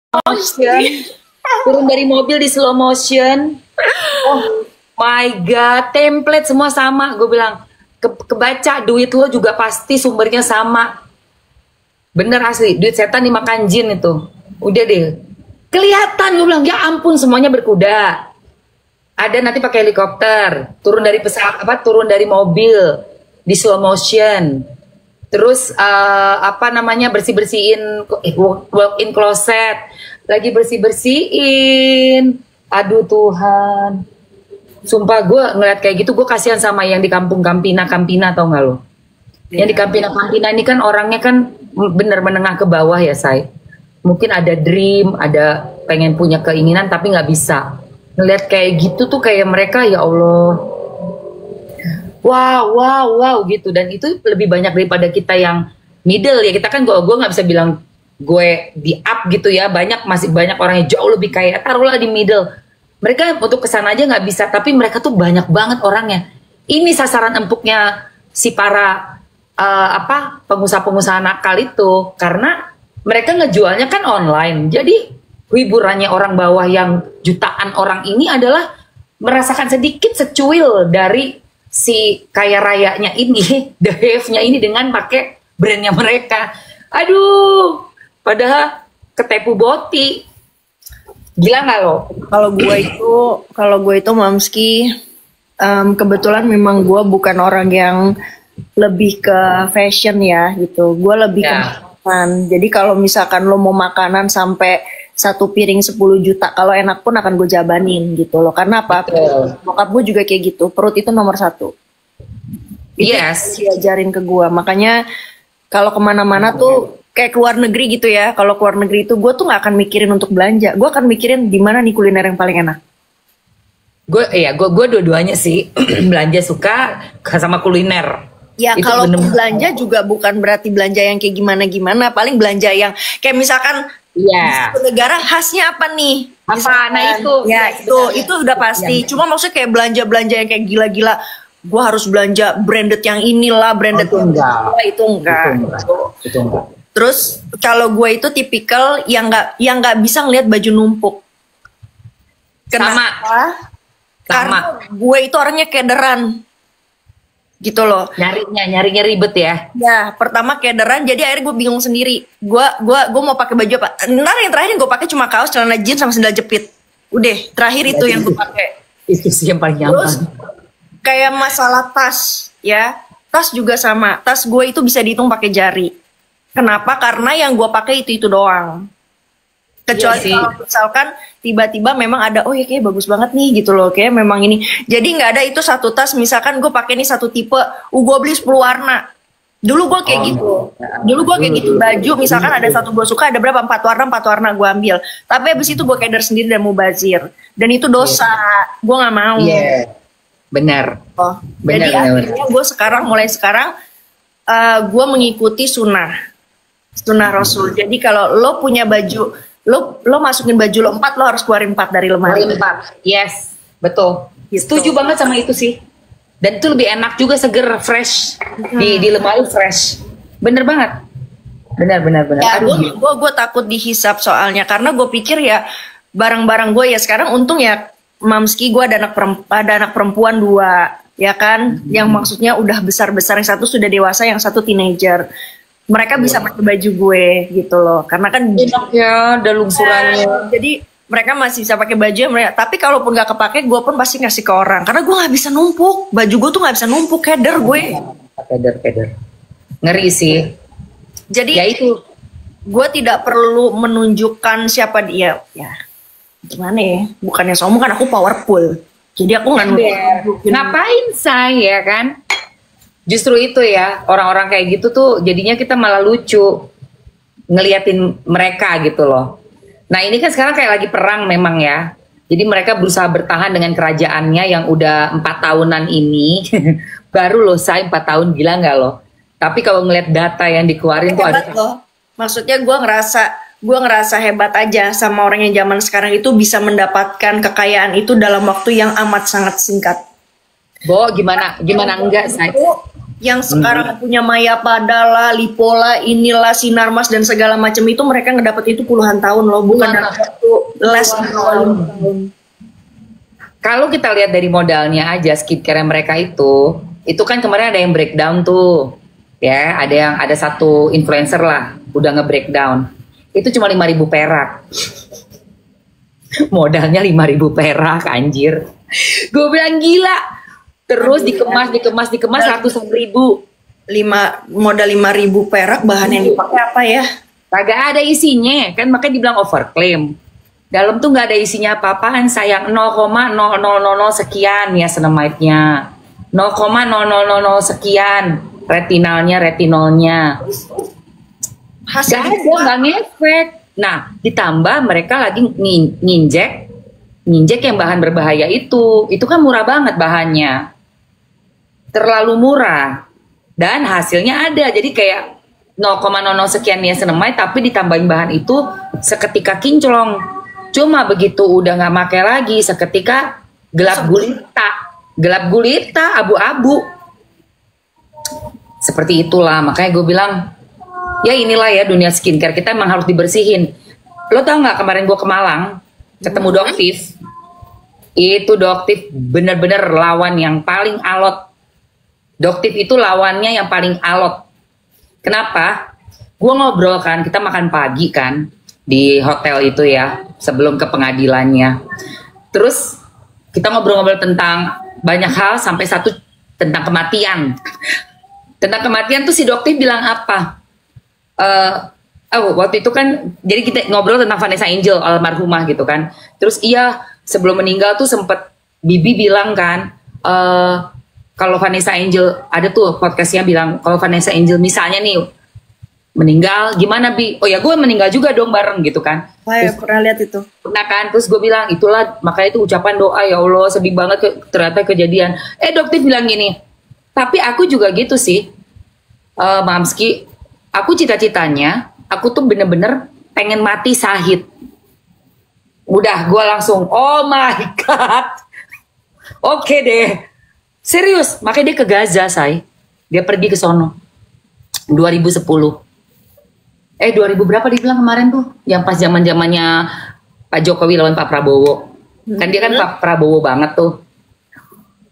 motion, turun dari mobil di slow motion. Oh my god, template semua sama. Gue bilang kebaca, duit lo juga pasti sumbernya sama. Bener asli, duit setan dimakan jin itu. Udah deh, kelihatan. Gue bilang ya ampun, semuanya berkuda. Ada nanti pakai helikopter, turun dari pesawat, turun dari mobil di slow motion. Terus apa namanya, bersih-bersihin walk-in closet, lagi bersih-bersihin. Aduh Tuhan, sumpah gue ngeliat kayak gitu gue kasihan sama yang di kampung Kampina tau gak lo? Yang di Kampina ini kan orangnya kan bener menengah ke bawah ya say. Mungkin ada dream, ada pengen punya keinginan tapi nggak bisa. Ngeliat kayak gitu tuh kayak mereka ya Allah, wow gitu. Dan itu lebih banyak daripada kita yang middle ya. Kita kan gue nggak bisa bilang gue di up gitu ya. Masih banyak orang yang jauh lebih kaya, taruhlah di middle. Mereka untuk kesana aja nggak bisa, tapi mereka tuh banyak banget orangnya. Ini sasaran empuknya si para pengusaha-pengusaha nakal itu, karena mereka ngejualnya kan online. Jadi hiburannya orang bawah yang jutaan orang ini adalah merasakan sedikit secuil dari si kaya rayanya ini, the have-nya ini dengan pakai brandnya mereka. Aduh, padahal ketepu boti. Gila nggak lo? Kalau gue itu Mamski, kebetulan memang gue bukan orang yang lebih ke fashion ya gitu. Gue lebih ke makanan. Jadi kalau misalkan lo mau makanan sampai satu piring 10 juta, kalau enak pun akan gue jabanin gitu loh. Karena apa? Bokap gue juga kayak gitu. Perut itu nomor satu. Itu diajarin ke gue. Makanya kalau kemana-mana tuh kayak keluar negeri gitu ya. Kalau keluar negeri itu gue tuh nggak akan mikirin untuk belanja. Gue akan mikirin di mana nih kuliner yang paling enak. Gue dua-duanya sih. Belanja suka sama kuliner. Ya kalau belanja juga bukan berarti belanja yang kayak gimana-gimana. Paling belanja yang kayak misalkan di satu negara khasnya apa nih? Apa? Nah itu. Ya itu udah pasti. Cuma maksudnya kayak belanja-belanja yang kayak gila-gila. Gue harus belanja branded yang inilah, branded itu enggak. Itu enggak. Terus kalau gue itu tipikal yang nggak bisa ngelihat baju numpuk. Kenapa? Karena gue itu orangnya kederan. Gitu loh. Nyarinya ribet ya. Ya, pertama kederan, jadi akhirnya gue bingung sendiri. Gue mau pakai baju apa? Ntar yang terakhir gue pakai cuma kaos, celana jeans sama sandal jepit. Udah, terakhir itu yang gue pakai. Itu sih yang paling nyaman. Terus kayak masalah tas, ya. Tas juga sama. Tas gue itu bisa dihitung pakai jari. Kenapa? Karena yang gue pakai itu doang. Kecuali kalau misalkan tiba-tiba memang ada, oh ya kayak bagus banget nih gitu loh, kayak memang ini. Jadi nggak ada itu satu tas, misalkan gue pakai nih satu tipe, gue beli 10 warna. Dulu gue kayak gitu. Dulu gue kayak gitu, baju misalkan ada satu gue suka, ada berapa 4 warna gue ambil. Tapi abis itu gue keder sendiri dan mubazir. Dan itu dosa, gue nggak mau. Benar. Jadi akhirnya gue mulai sekarang gue mengikuti sunnah Rasul. Jadi kalau lo punya baju, lo masukin baju lo 4, lo harus keluarin 4 dari lemari. 4, yes, betul. Gitu. Setuju banget sama itu sih. Dan itu lebih enak juga, seger, fresh. Di lemari fresh. Bener banget. Benar. Ya, gue takut dihisap soalnya, karena gue pikir ya barang-barang gue ya sekarang untung ya Mamski, gue ada anak perempuan 2, ya kan, yang maksudnya udah besar-besar, yang satu sudah dewasa, yang satu teenager. Mereka bisa pakai baju gue gitu loh, karena kan enak ya, ada lungsurannya. Jadi mereka masih bisa pakai baju mereka. Tapi kalaupun nggak kepake, gue pun pasti ngasih ke orang, karena gue nggak bisa numpuk. Baju gue tuh nggak bisa numpuk, keder gue. Keder. Ngeri sih. Jadi ya itu, gue tidak perlu menunjukkan siapa dia. Ya gimana ya? Bukannya sombong, kan aku powerful. Jadi aku nggak nunjukin. Ngapain saya kan? Justru itu ya, orang-orang kayak gitu tuh jadinya kita malah lucu ngeliatin mereka gitu loh. Nah ini kan sekarang kayak lagi perang memang ya. Jadi mereka berusaha bertahan dengan kerajaannya yang udah 4 tahunan ini. Baru loh saya 4 tahun, gila nggak loh? Tapi kalau ngeliat data yang dikeluarin tuh ada loh. Maksudnya gue ngerasa hebat aja sama orang yang zaman sekarang itu bisa mendapatkan kekayaan itu dalam waktu yang amat sangat singkat. Gimana enggak saya? Yang sekarang punya Maya Padala, Lipola, inilah Sinarmas dan segala macam itu mereka ngedapet itu puluhan tahun loh, bukan dalam waktu less than 5 tahun. Kalau kita lihat dari modalnya aja skincare mereka itu kan kemarin ada yang breakdown tuh. Ya, ada satu influencer lah udah nge-breakdown. Itu cuma 5.000 perak. Modalnya 5.000 perak anjir. Gue bilang gila. Terus dikemas ratusan ribu. Modal 5.000 perak, bahan yang dipakai apa ya? Kagak ada isinya, kan makanya dibilang overclaim. Dalam tuh nggak ada isinya apa-apaan sayang, 0,0000 sekian ya niacinamide-nya. 0,0000 sekian retinolnya. Gak ada, nggak ngefek. Nah, ditambah mereka lagi nginjek yang bahan berbahaya itu kan murah banget bahannya. Terlalu murah dan hasilnya ada, jadi kayak 0,00 sekian niacinamide tapi ditambahin bahan itu seketika kinclong. Cuma begitu udah nggak pakai lagi seketika gelap gulita abu-abu. Seperti itulah, makanya gue bilang ya inilah ya dunia skincare, kita emang harus dibersihin. Lo tau nggak kemarin gue ke Malang ketemu Doktif, itu Doktif bener-bener lawan yang paling alot. Doktif itu lawannya yang paling alot. Kenapa? Gue ngobrol kan, kita makan pagi kan di hotel itu ya, sebelum ke pengadilannya. Terus kita ngobrol-ngobrol tentang banyak hal sampai satu tentang kematian. Tentang kematian tuh si Doktif bilang apa? Waktu itu kan, jadi kita ngobrol tentang Vanessa Angel almarhumah gitu kan. Terus iya sebelum meninggal tuh sempet Bibi bilang kan, kalau Vanessa Angel ada tuh podcastnya bilang kalau Vanessa Angel misalnya nih meninggal gimana Bi? Oh ya gue meninggal juga dong bareng gitu kan. Saya pernah lihat itu. Nah kan, terus gue bilang itulah makanya itu ucapan doa, ya Allah sedih banget ternyata kejadian. Dokter bilang gini, tapi aku juga gitu sih, Mamski. Aku cita-citanya aku tuh bener-bener pengen mati syahid. Udah gue langsung oh my god. Oke deh. Serius, makanya dia ke Gaza, say. Dia pergi ke sono. 2010. 2000 berapa dia bilang kemarin tuh? Yang pas zaman-zamannya Pak Jokowi lawan Pak Prabowo. Kan dia kan Pak Prabowo banget tuh.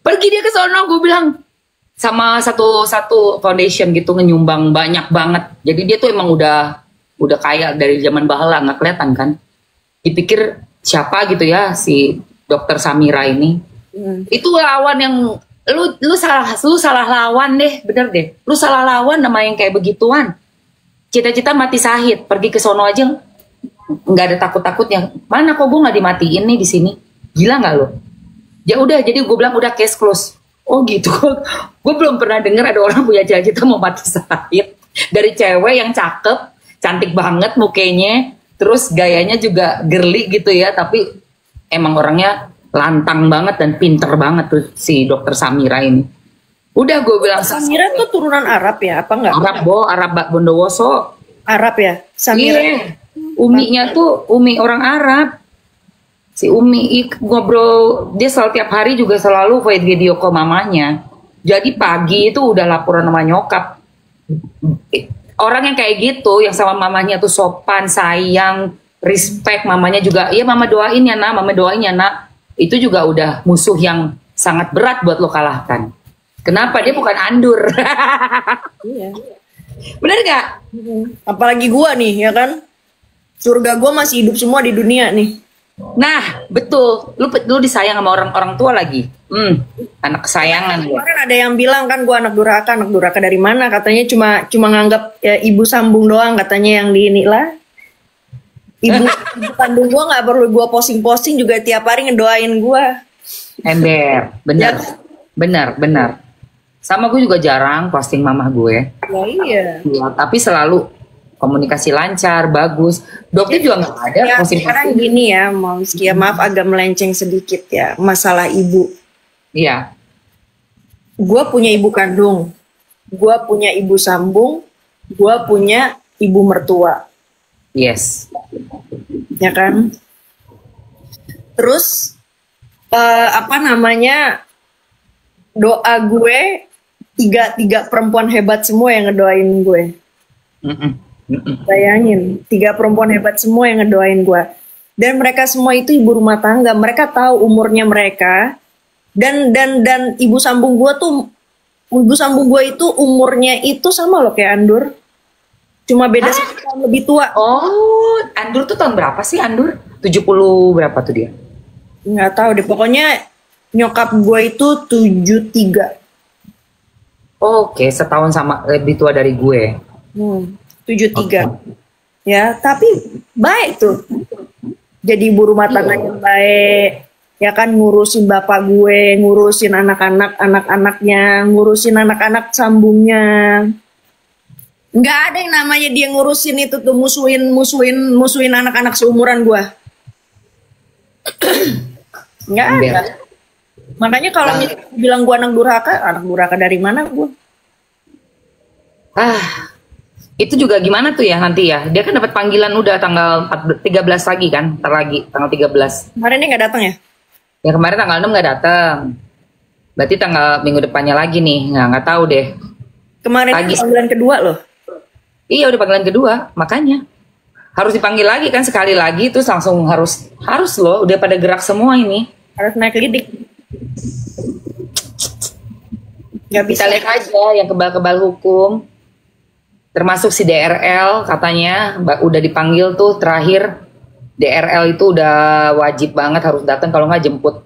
Pergi dia ke sono, gue bilang. Sama satu foundation gitu nyumbang banyak banget. Jadi dia tuh emang udah kaya dari zaman bahala, nggak kelihatan kan? Dipikir siapa gitu ya si Dokter Samira ini. Itu lawan yang lu salah lawan deh, bener deh. Lu salah lawan nama yang kayak begituan. Cita-cita mati syahid, pergi ke sono aja nggak ada takut-takutnya. Mana kok gue nggak dimatiin nih di sini? Gila nggak lo? Ya udah, jadi gue bilang udah case close. Oh gitu. Gue belum pernah dengar ada orang punya cita-cita mau mati syahid dari cewek yang cakep, cantik banget mukanya, terus gayanya juga girly gitu ya, tapi emang orangnya lantang banget dan pinter banget tuh si Dokter Samira ini. Udah gue bilang Samira tuh turunan Arab ya apa enggak? Arab Bondowoso. Arab ya Samira. Iya. Uminya tuh Umi orang Arab. Si Umi ngobrol, dia selalu tiap hari juga selalu video call mamanya. Jadi pagi itu udah laporan sama nyokap. Orang yang kayak gitu, yang sama mamanya tuh sopan, sayang, respect, mamanya juga, iya mama doain ya nak, mama doain ya nak. Itu juga udah musuh yang sangat berat buat lo kalahkan. Kenapa? Dia bukan andur. Iya. Bener gak? Apalagi gua nih, ya kan? Surga gua masih hidup semua di dunia nih. Nah, betul. Lu disayang sama orang tua lagi. Anak kesayangan. Kemarin ada yang bilang kan gua anak durhaka dari mana? Katanya cuma nganggap ya, ibu sambung doang katanya yang di inilah. Ibu kandung gue nggak perlu gue posting juga tiap hari ngedoain gue. Ember, bener, ya. bener. Sama gue juga jarang posting mamah gue. Ya, iya. Ya, tapi selalu komunikasi lancar, bagus. Dokter juga nggak ada ya, posting. Sekarang gini ya, Momski, maaf agak melenceng sedikit ya masalah ibu. Iya. Gue punya ibu kandung, gue punya ibu sambung, gue punya ibu mertua. Yes. Ya kan. Terus doa gue tiga perempuan hebat semua yang ngedoain gue. Bayangin, 3 perempuan hebat semua yang ngedoain gue. Dan mereka semua itu ibu rumah tangga. Mereka tahu umurnya mereka. Dan ibu sambung gue itu umurnya itu sama loh kayak Andur. Cuma beda 1 tahun lebih tua. Oh, Andur tuh tahun berapa sih Andur? 70 berapa tuh dia? Nggak tahu deh. Pokoknya nyokap gue itu 73. Oke, setahun sama lebih tua dari gue. 73. Ya, tapi baik tuh. Jadi ibu rumah tangga yang baik. Ya kan, ngurusin bapak gue, ngurusin anak-anaknya, ngurusin anak-anak sambungnya. Nggak ada yang namanya dia ngurusin itu tuh, musuhin anak-anak seumuran gue. Nggak ada. Makanya kalau bilang gue anak durhaka dari mana gue? Itu juga gimana tuh ya nanti ya? Dia kan dapat panggilan udah tanggal 13 lagi kan? Ntar lagi tanggal 13. Kemarin dia nggak datang ya? Ya kemarin tanggal 6 nggak datang. Berarti tanggal minggu depannya lagi nih. Nggak tahu deh. Kemarin panggilan kedua loh. Iya udah panggilan kedua, makanya harus dipanggil lagi kan sekali lagi terus langsung harus loh. Udah pada gerak semua ini. Harus naik lidik. Nggak bisa. Kita lihat aja yang kebal-kebal hukum. Termasuk si DRL katanya udah dipanggil tuh terakhir. DRL itu udah wajib banget harus datang kalau nggak jemput.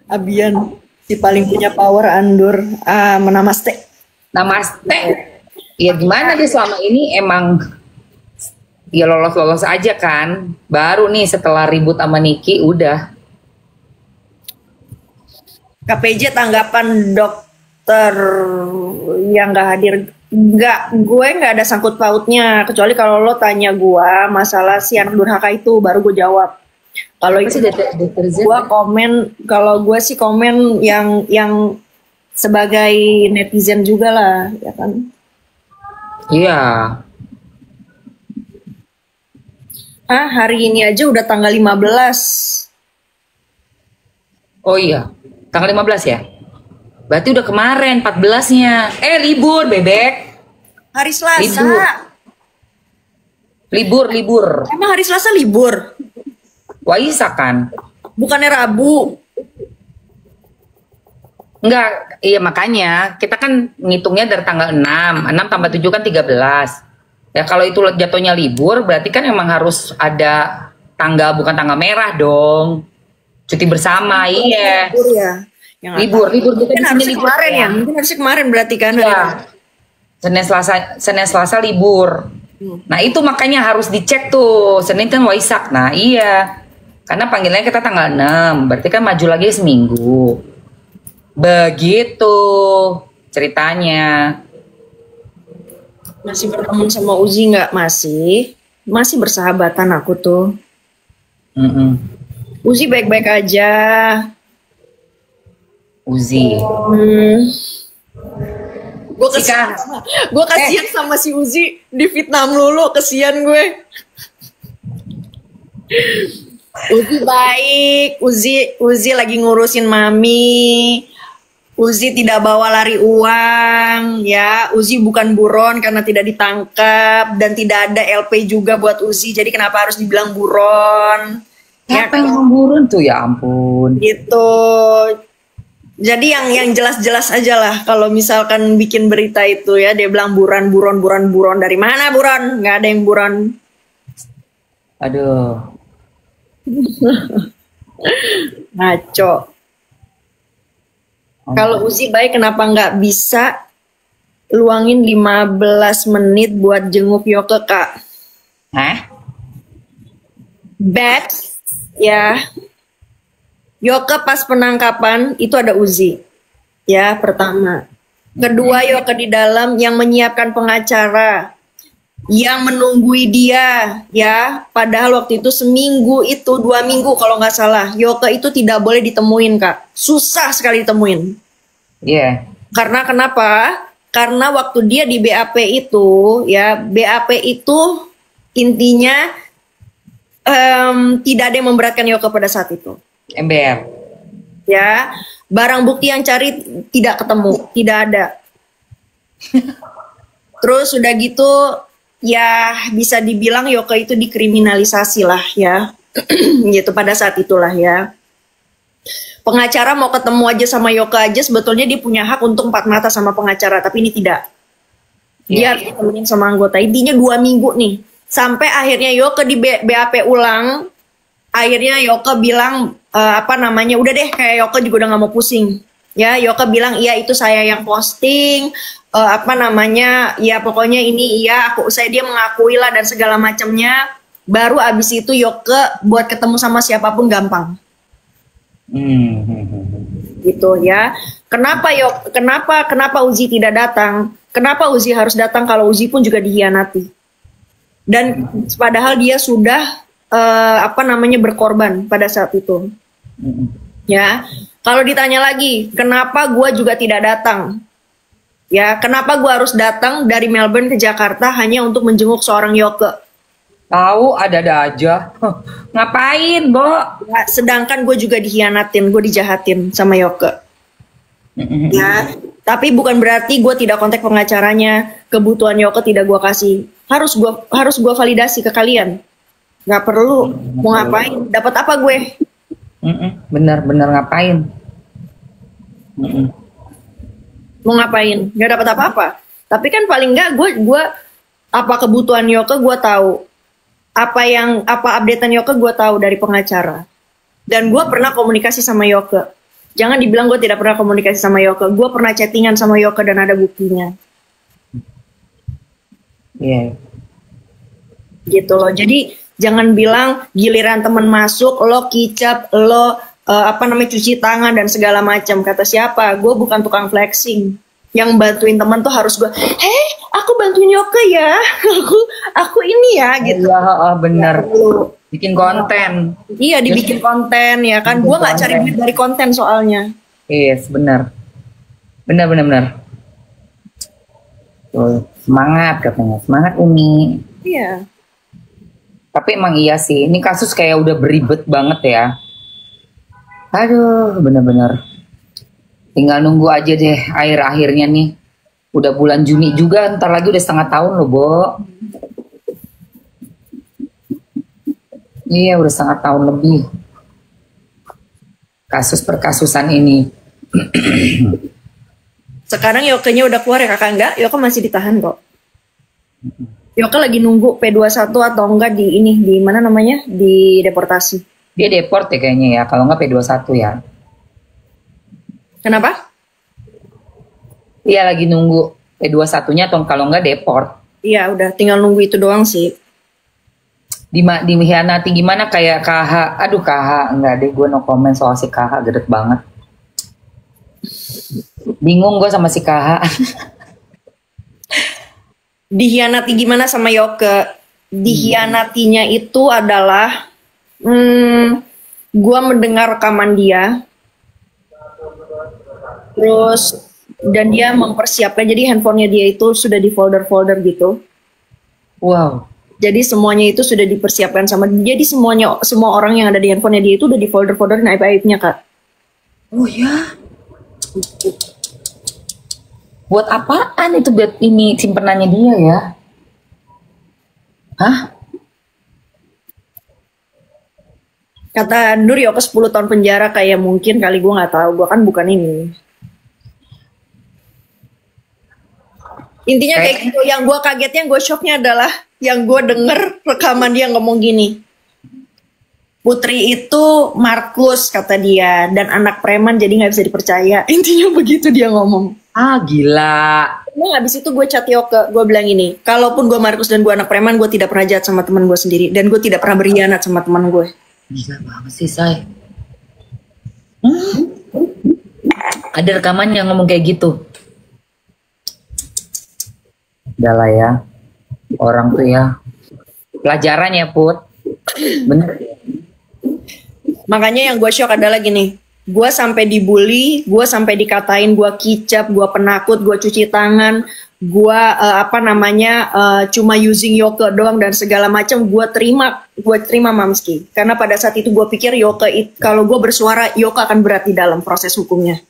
Abian si paling punya power Andur. Namaste. Namaste. Ya gimana dia selama ini emang ya lolos aja kan. Baru nih setelah ribut sama Niki udah. KPJ tanggapan dokter yang nggak hadir. Gue nggak ada sangkut pautnya kecuali kalau lo tanya gue masalah si anak durhaka itu baru gue jawab. Kalau itu gue komen, kalau gue sih komen yang sebagai netizen juga lah, ya kan? Iya. Hari ini aja udah tanggal 15. Oh iya, tanggal 15 ya? Berarti udah kemarin 14-nya. Libur bebek. Hari Selasa. Libur. Emang hari Selasa libur? Waisak kan? Bukannya Rabu? Enggak, iya makanya kita kan ngitungnya dari tanggal 6. 6 tambah 7 kan 13. Ya kalau itu jatuhnya libur berarti kan emang harus ada tanggal, bukan tanggal merah dong. Cuti bersama, iya. Libur ya. Libur mungkin harusnya kemarin ya. Mungkin harusnya kemarin berarti kan. Ya. Senin Selasa libur. Nah itu makanya harus dicek tuh. Senin kan Waisak. Nah iya. Karena panggilannya kita tanggal 6. Berarti kan maju lagi seminggu. Begitu ceritanya. Masih berteman sama Uzi nggak? Masih bersahabatan aku tuh. Uzi baik-baik aja. Uzi. Gue kasihan sama si Uzi di Vietnam lulu, kasihan gue. Uzi baik, Uzi lagi ngurusin mami. Uzi tidak bawa lari uang, ya. Uzi bukan buron karena tidak ditangkap dan tidak ada LP juga buat Uzi. Jadi kenapa harus dibilang buron? Siapa yang buron tuh ya ampun. Gitu. Jadi yang jelas-jelas aja lah kalau misalkan bikin berita itu ya dia bilang buron dari mana buron? Nggak ada yang buron. Aduh. Ngaco. Kalau Uzi baik kenapa nggak bisa luangin 15 menit buat jenguk Yoke Kak? Bet ya. Yoke pas penangkapan itu ada Uzi. Ya, pertama. Kedua, Yoke di dalam yang menyiapkan pengacara. Yang menunggui dia, ya. Padahal waktu itu seminggu itu, 2 minggu kalau nggak salah. Yoke itu tidak boleh ditemuin, Kak. Susah sekali ditemuin. Iya. Yeah. Karena kenapa? Karena waktu dia di BAP itu, ya, BAP itu intinya tidak ada yang memberatkan Yoke pada saat itu. MBR. Ya, barang bukti yang cari tidak ketemu, tidak ada. Terus udah gitu ya bisa dibilang Yoka itu dikriminalisasi lah ya. Gitu pada saat itulah ya. Pengacara mau ketemu aja sama Yoka aja sebetulnya dia punya hak untuk empat mata sama pengacara, tapi ini tidak. Dia harus ditemenin sama anggota. Intinya 2 minggu nih. Sampai akhirnya Yoka di BAP ulang. Akhirnya Yoka bilang udah deh kayak Yoka juga udah gak mau pusing. Ya, Yoka bilang iya itu saya yang posting. Ya pokoknya ini iya dia mengakui lah dan segala macamnya. Baru abis itu Yoka buat ketemu sama siapapun gampang. Gitu ya. Kenapa Uzi tidak datang? Kenapa Uzi harus datang kalau Uzi pun juga dikhianati? Dan padahal dia sudah berkorban pada saat itu. Ya. Kalau ditanya lagi, kenapa gue juga tidak datang? Ya, kenapa gue harus datang dari Melbourne ke Jakarta hanya untuk menjenguk seorang Yoka? Tahu ada aja. Ngapain, Bo? Ya, sedangkan gue juga dikhianatin, gue dijahatin sama Yoka. Ya, tapi bukan berarti gue tidak kontak pengacaranya. Kebutuhan Yoka tidak gue kasih. Harus gue validasi ke kalian. Gak perlu. Mau ngapain? Dapat apa gue? Bener ngapain? Mau ngapain? Gak dapat apa-apa. Tapi kan paling nggak gue apa kebutuhan Yoka gue tahu. Apa updatean Yoka gue tahu dari pengacara. Dan gue pernah komunikasi sama Yoka. Jangan dibilang gue tidak pernah komunikasi sama Yoka. Gue pernah chattingan sama Yoka dan ada buktinya. Iya. Gitu loh. Jadi jangan bilang giliran temen masuk lo kicap, lo cuci tangan dan segala macam. Kata siapa? Gue bukan tukang flexing. Yang bantuin teman tuh harus gue, aku bantuin Yoka ya, aku ini ya gitu. Iya, bener. Ya, bikin konten. Iya, dibikin konten ya kan. Gue nggak cari duit dari konten soalnya. Yes, bener. Tuh, semangat katanya, semangat Umi. Iya. Tapi emang iya sih, ini kasus kayak udah beribet banget ya. Aduh, bener-bener. Tinggal nunggu aja deh akhir-akhirnya nih. Udah bulan Juni juga, ntar lagi udah setengah tahun loh, Bo. Iya, udah setengah tahun lebih. Kasus perkasusan ini. Sekarang Yokanya udah keluar ya kakak? Enggak, Yoka masih ditahan kok. Yoka lagi nunggu P21 atau enggak di mana namanya? Di deportasi. Dia deport ya kayaknya ya, kalau enggak P21 ya. Kenapa? Iya lagi nunggu P21-nya atau kalau enggak deport. Iya udah tinggal nunggu itu doang sih. Dimihianati gimana kayak KH. Aduh KH, enggak deh gue no comment soal si KH, gede banget. Bingung gue sama si KH. Dihianati gimana sama Yoka? Dihianatinya itu adalah gue mendengar rekaman dia. Terus dan dia mempersiapkan, jadi handphonenya dia itu sudah di folder-folder gitu. Wow. Jadi semuanya itu sudah dipersiapkan sama dia. Jadi semua orang yang ada di handphonenya dia itu udah di folder-folder aib-aibnya kak. Oh ya. Buat apaan itu buat ini simpenannya dia ya? Hah? Kata Nur Yoka 10 tahun penjara kayak mungkin kali, gue nggak tahu, gue kan bukan ini. Intinya kayak gitu. Yang gue kagetnya, gue shocknya adalah yang gue denger rekaman dia ngomong gini. Putri itu Markus kata dia, dan anak preman jadi nggak bisa dipercaya. Intinya begitu dia ngomong. Ah gila. Emang abis itu gue chat Yoka, gue bilang ini, kalaupun gue Markus dan gue anak preman, gue tidak pernah jahat sama teman gue sendiri, dan gue tidak pernah berkhianat sama teman gue. Gila banget sih say. Ada rekaman yang ngomong kayak gitu. Udah lah ya, orang tuh ya pelajaran ya Put. Bener. Makanya yang gue shock adalah gini, gue sampai dibully, gue sampai dikatain gue kicap, gue penakut, gue cuci tangan, gue cuma using Yoka doang dan segala macam. Gue terima Mamski, karena pada saat itu gue pikir Yoka kalau gue bersuara Yoka akan berat di dalam proses hukumnya,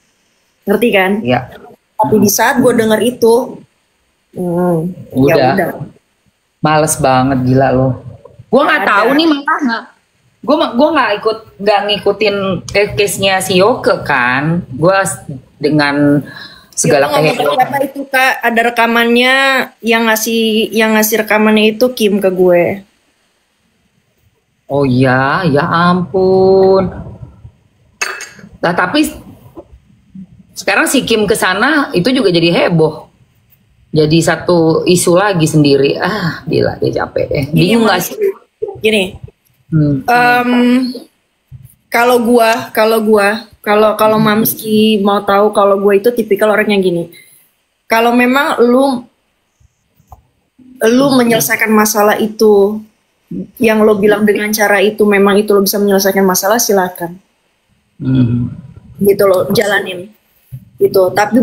ngerti kan? Iya. Tapi di saat gue denger itu, Ya Udah. udah. Males banget gila lo. Gue nggak Ada. tahu nih makanya. Gue nggak ngikutin case-nya si Yoke kan. Gue dengan segala Ngomong kehebohan. apa itu Kak, ada rekamannya, yang ngasih rekamannya itu Kim ke gue. Oh iya, ya ampun. Nah tapi sekarang si Kim kesana itu juga jadi heboh. Jadi satu isu lagi sendiri. Ah, gila deh capek deh. Bingung nggak sih? Gini, Hmm. kalau Mamski mau tahu, kalau gue itu tipikal orang yang gini. Kalau memang lu menyelesaikan masalah itu, yang lo bilang dengan cara itu memang itu lo bisa menyelesaikan masalah, silakan. Gitu lo jalanin. Gitu. Tapi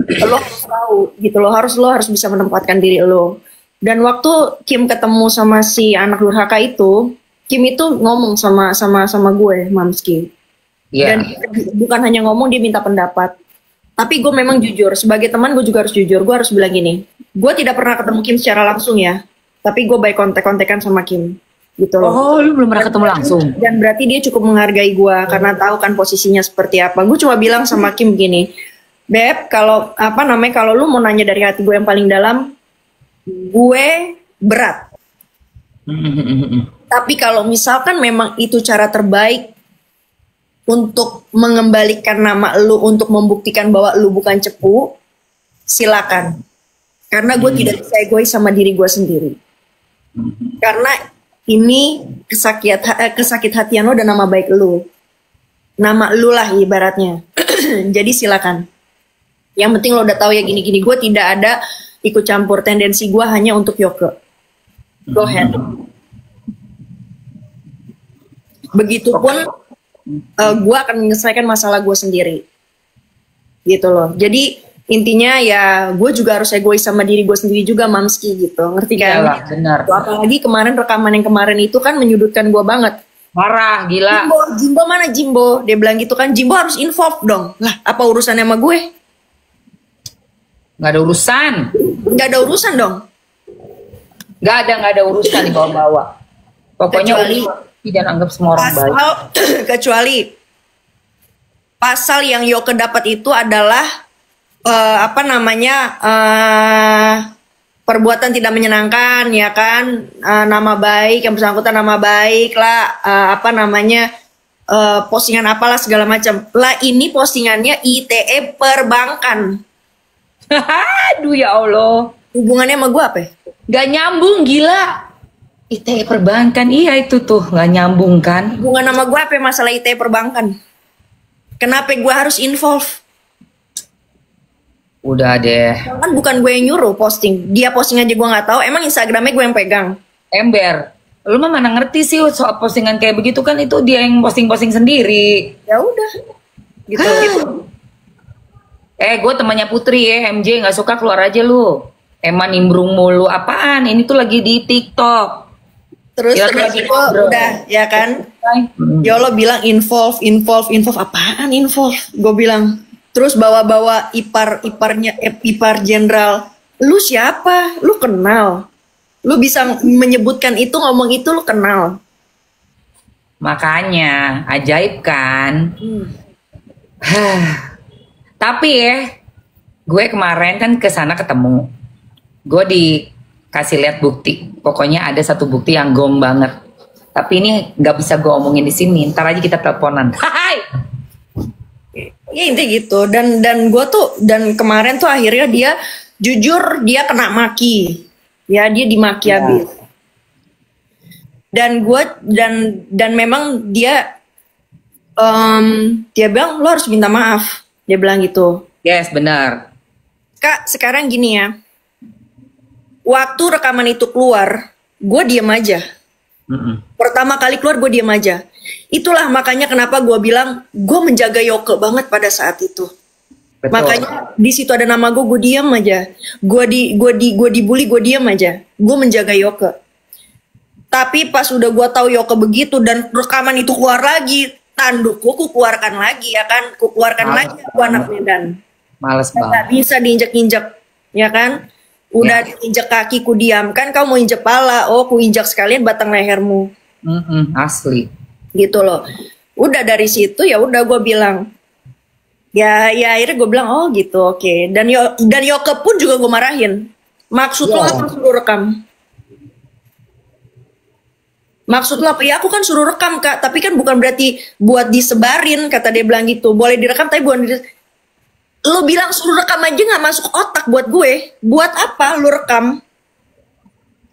lo harus tahu gitu, lo harus bisa menempatkan diri lo. Dan waktu Kim ketemu sama si anak durhaka itu, Kim itu ngomong sama gue, Mamski. Iya. Dan bukan hanya ngomong, dia minta pendapat. Tapi gue memang jujur, sebagai teman gue juga harus jujur. Gue harus bilang gini, gue tidak pernah ketemu Kim secara langsung ya, tapi gue baik kontak-kontakan sama Kim gitu loh. Oh, lu belum pernah ketemu langsung? Dan berarti dia cukup menghargai gue karena tahu kan posisinya seperti apa. Gue cuma bilang sama Kim gini, Beb, kalau kalau lu mau nanya dari hati gue yang paling dalam, gue berat. Tapi kalau misalkan memang itu cara terbaik untuk mengembalikan nama lu, untuk membuktikan bahwa lu bukan cepu, silakan. Karena gue tidak bisa egois sama diri gue sendiri. Karena ini kesakit hatian lo dan nama baik lu. Nama lu lah ibaratnya. Jadi silakan. Yang penting lo udah tahu ya gini-gini. Gue tidak ada ikut campur, tendensi gue hanya untuk Yoke. Go ahead. Begitupun gue akan menyelesaikan masalah gue sendiri. Gitu loh. Jadi intinya ya gue juga harus egois sama diri gue sendiri juga, Mamski gitu. Ngerti kan? Iyalah, benar. Apalagi kemarin rekaman yang kemarin itu kan menyudutkan gue banget. Parah, gila. Jimbo mana Jimbo? Dia bilang gitu kan, Jimbo harus involve dong. Lah, apa urusannya sama gue? Nggak ada urusan. Nggak ada urusan dong. Nggak ada urusan di bawah-bawah. Pokoknya Kecuali- tidak anggap semua orang baik. Kecuali pasal yang Yoke dapat itu adalah perbuatan tidak menyenangkan, ya kan, nama baik yang bersangkutan, nama baik lah, postingan apalah segala macam lah. Ini postingannya ITE perbankan. Aduh ya Allah. Hubungannya sama gue apa ya? Gak nyambung, gila. ITE perbankan, iya itu tuh nggak nyambung kan? Hubungan sama gue apa ya masalah ITE perbankan? Kenapa gue harus involve? Udah deh. Kan bukan gue yang nyuruh posting, dia posting aja gue nggak tahu. Emang Instagramnya gue yang pegang. Ember, lu mah mana ngerti sih soal postingan kayak begitu kan, itu dia yang posting-posting sendiri. Ya udah, gitu. Gue temannya Putri ya, MJ, nggak suka keluar aja lu. Emang nimbrung mulu, apaan? Ini tuh lagi di TikTok. Terus Ya, gue lagi ngobrol. udah, ya kan? Hmm. Ya Allah bilang involve, apaan involve? Gue bilang. Terus bawa-bawa ipar jenderal. Lu siapa? Lu kenal? Lu bisa menyebutkan itu, ngomong itu, lu kenal? Makanya, ajaib kan? Tapi ya, gue kemarin kan ke sana ketemu. Gue dikasih lihat bukti. Pokoknya ada satu bukti yang gong banget. Tapi ini nggak bisa gue omongin di sini. Ntar aja kita teleponan. Hai. Ya intinya gitu. Dan kemarin tuh akhirnya dia jujur, dia kena maki. Ya, dia dimaki habis. Dan memang dia bilang lo harus minta maaf. Dia bilang gitu. Yes, benar. Kak, sekarang gini ya. Waktu rekaman itu keluar, gue diem aja. Pertama kali keluar gue diem aja. Itulah makanya kenapa gue bilang gue menjaga Yoke banget pada saat itu. Betul. Makanya di situ ada nama gue diem aja. Gue dibully, gue diem aja. Gue menjaga Yoke. Tapi pas udah gue tahu Yoke begitu dan rekaman itu keluar lagi, tandukku keluarkan lagi ya kan, keluarkan lagi aku anak Medan. Males Nggak banget. bisa diinjek-injek. ya kan? Udah injek kaki ku diamkan, kau mau injek pala, oh ku injak sekalian batang lehermu. Asli. Gitu loh. Udah dari situ ya udah gue bilang, ya akhirnya gue bilang oh gitu oke. Dan Yoke pun juga gue marahin. Maksud lo apa suruh rekam? Maksud lo apa? Ya aku kan suruh rekam kak, tapi kan bukan berarti buat disebarin, kata dia bilang gitu. Boleh direkam tapi bukan lo bilang suruh rekam aja nggak masuk otak buat gue. Buat apa lo rekam?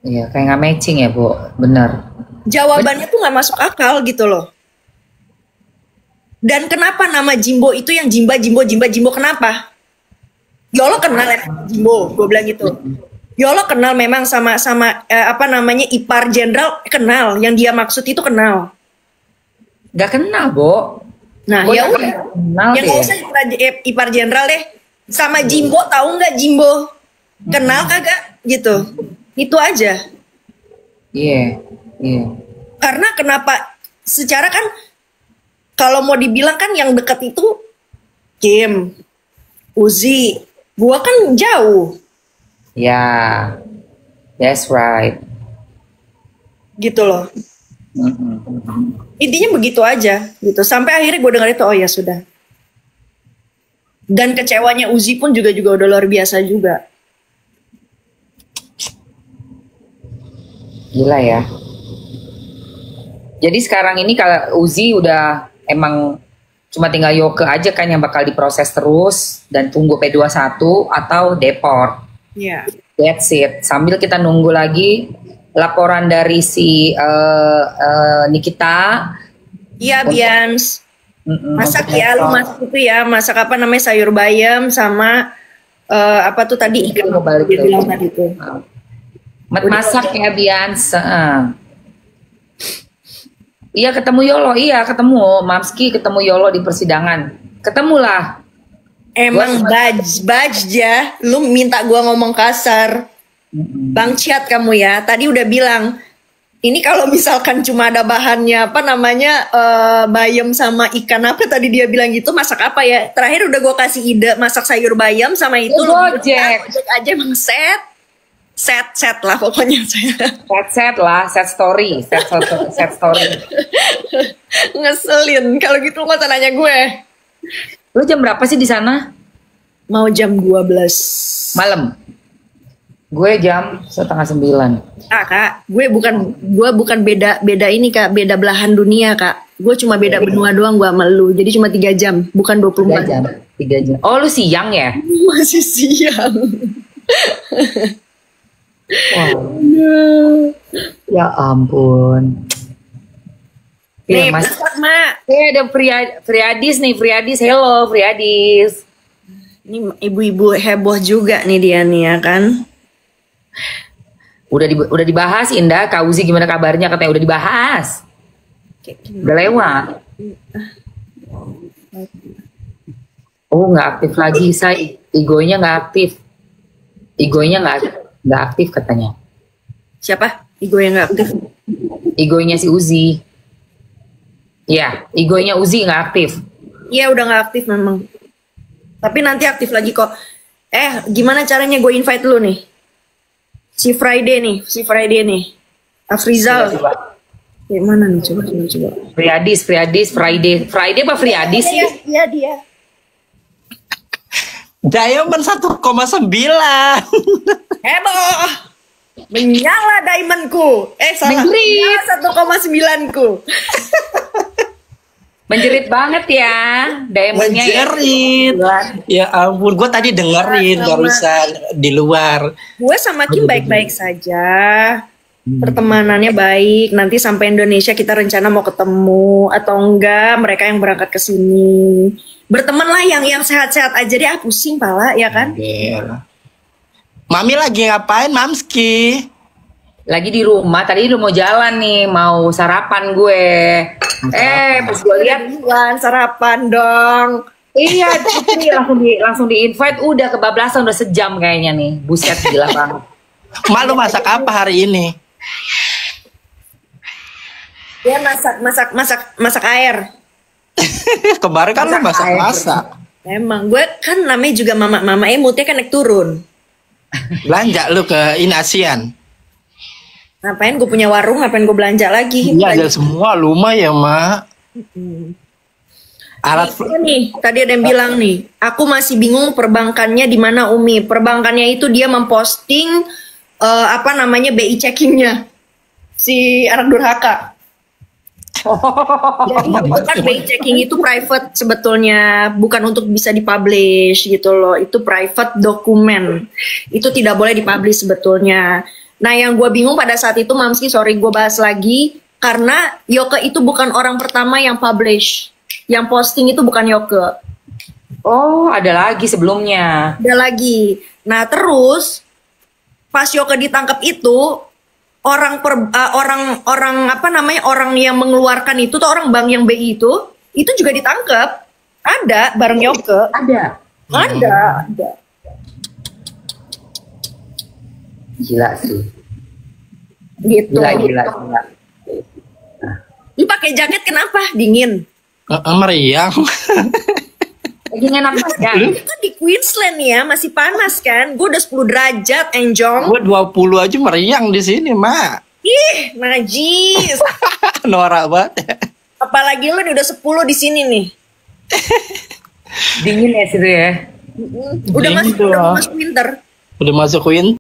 Iya, kayak nggak matching ya Bu, bener. Jawabannya tuh nggak masuk akal gitu loh. Dan kenapa nama Jimbo itu yang Jimbo kenapa? Yolo kenal ya Jimbo, gue bilang gitu. Yolo kenal memang sama apa namanya ipar jenderal, kenal. Yang dia maksud itu kenal. Gak kenal, Bo. Nah, ya udah. Yang nggak usah ipar jenderal deh. Sama Jimbo, tahu nggak Jimbo? Kenal kagak? Gitu. Itu aja. Iya. Karena kenapa? Secara kan kalau mau dibilang kan yang dekat itu Kim, Uzi, gua kan jauh. Ya, that's right. Gitu loh. Intinya begitu aja, gitu. Sampai akhirnya gue dengar itu, oh ya sudah. Dan kecewanya Uzi pun juga udah luar biasa juga. Gila ya. Jadi sekarang ini kalau Uzi udah emang cuma tinggal Yoke aja kan yang bakal diproses terus dan tunggu P21 atau deport. Iya. That's it. Sambil kita nunggu lagi laporan dari si Nikita. Iya, Bians. Masak ya, lu masak itu ya. Masak apa namanya sayur bayam sama apa tuh tadi ikan. Dia bilang tadi tuh. Masak ya, Bians. Iya ketemu Yolo, ketemu Mamski, ketemu Yolo di persidangan. Ketemulah. Emang baj ya, lu minta gua ngomong kasar. Bang Ciat kamu ya, tadi udah bilang, ini kalau misalkan cuma ada bahannya apa namanya bayam sama ikan apa tadi dia bilang gitu, masak apa ya? Terakhir udah gua kasih ide masak sayur bayam sama itu. Gojek aja emang set lah pokoknya saya. Set story. Ngeselin, kalau gitu nggak usah nanya gue. Lu jam berapa sih di sana? Mau jam 12 malam. Gue jam 8:30. Kak, gue bukan beda ini kak, beda belahan dunia kak. Gue cuma beda benua doang gue sama lu. Jadi cuma 3 jam, bukan 24 jam. 3 jam. Oh lu siang ya? Masih siang. Wow. Ya ampun. Nih, Mas. Mak. Ada Friadis nih, hello Friadis. Ini ibu-ibu heboh juga nih dia nih ya kan. Udah dibahas Indah, Kak Uzi gimana kabarnya katanya udah dibahas. Udah lewat. Oh nggak aktif lagi, saya egonya nggak aktif. Egonya nggak aktif katanya. Siapa? Igo yang nggak aktif? Egonya si Uzi. Ya, egonya Uzi nggak aktif. Iya udah nggak aktif memang. Tapi nanti aktif lagi kok. Gimana caranya gue invite lu nih? Si Friday nih. Afrizal. Kayak mana nih coba. Friadis, Friday apa Friadis sih? Iya dia. Diamond 1,9. Heboh. Menyala diamondku. Salah. Menjerit. 1,9 ku. Menjerit banget ya diamondnya. Menjerit. Ya ampun, gue tadi dengerin barusan di luar. Gue sama Kim baik-baik saja. Pertemanannya baik. Nanti sampai Indonesia kita rencana mau ketemu atau enggak mereka yang berangkat ke sini. Berteman lah yang sehat-sehat aja deh. Pusing pala ya kan? Mami lagi ngapain, Mamski? Lagi di rumah, tadi lu mau jalan nih, mau sarapan gue. Pas gue lihat sarapan dong. Iya, langsung di invite, udah kebablasan, udah sejam kayaknya nih. Buset, gila banget. Malu masak apa hari ini? Dia masak air. Kemarin kan lu masak. Emang gue kan namanya juga mama moodnya kan naik turun. Belanja lu ke ini ASEAN. Ngapain gue punya warung, ngapain gue belanja lagi? Iya, ada semua lumayan, Mak. Alat Nih, tadi ada yang bilang nih, aku masih bingung perbankannya di mana Umi. Perbankannya itu dia memposting apa namanya BI checkingnya si anak durhaka. Jadi kan BI checking itu private sebetulnya, bukan untuk bisa dipublish gitu loh. Itu private dokumen, itu tidak boleh dipublish sebetulnya. Nah yang gue bingung pada saat itu, Mamski, sorry gue bahas lagi, karena Yoke itu bukan orang pertama yang publish. Yang posting itu bukan Yoke. Oh, ada lagi sebelumnya. Ada lagi. Nah, terus pas Yoke ditangkap itu orang apa namanya? Orang yang mengeluarkan itu tuh orang bank yang BI itu juga ditangkap. Ada bareng Yoke. Ada. Ada. Gila sih. Gitu. Gila. Lu pakai jaket kenapa? Dingin. meriang. Lagi enak kan? Itu di Queensland ya, masih panas kan? Gue udah 10 derajat, Enjong. Gue 20 aja meriang di sini, Mak. Ih, najis. Norak banget. Apalagi lu udah 10 di sini nih. Dingin ya situ ya. Udah Dingin masuk tuh. winter. Udah masuk winter.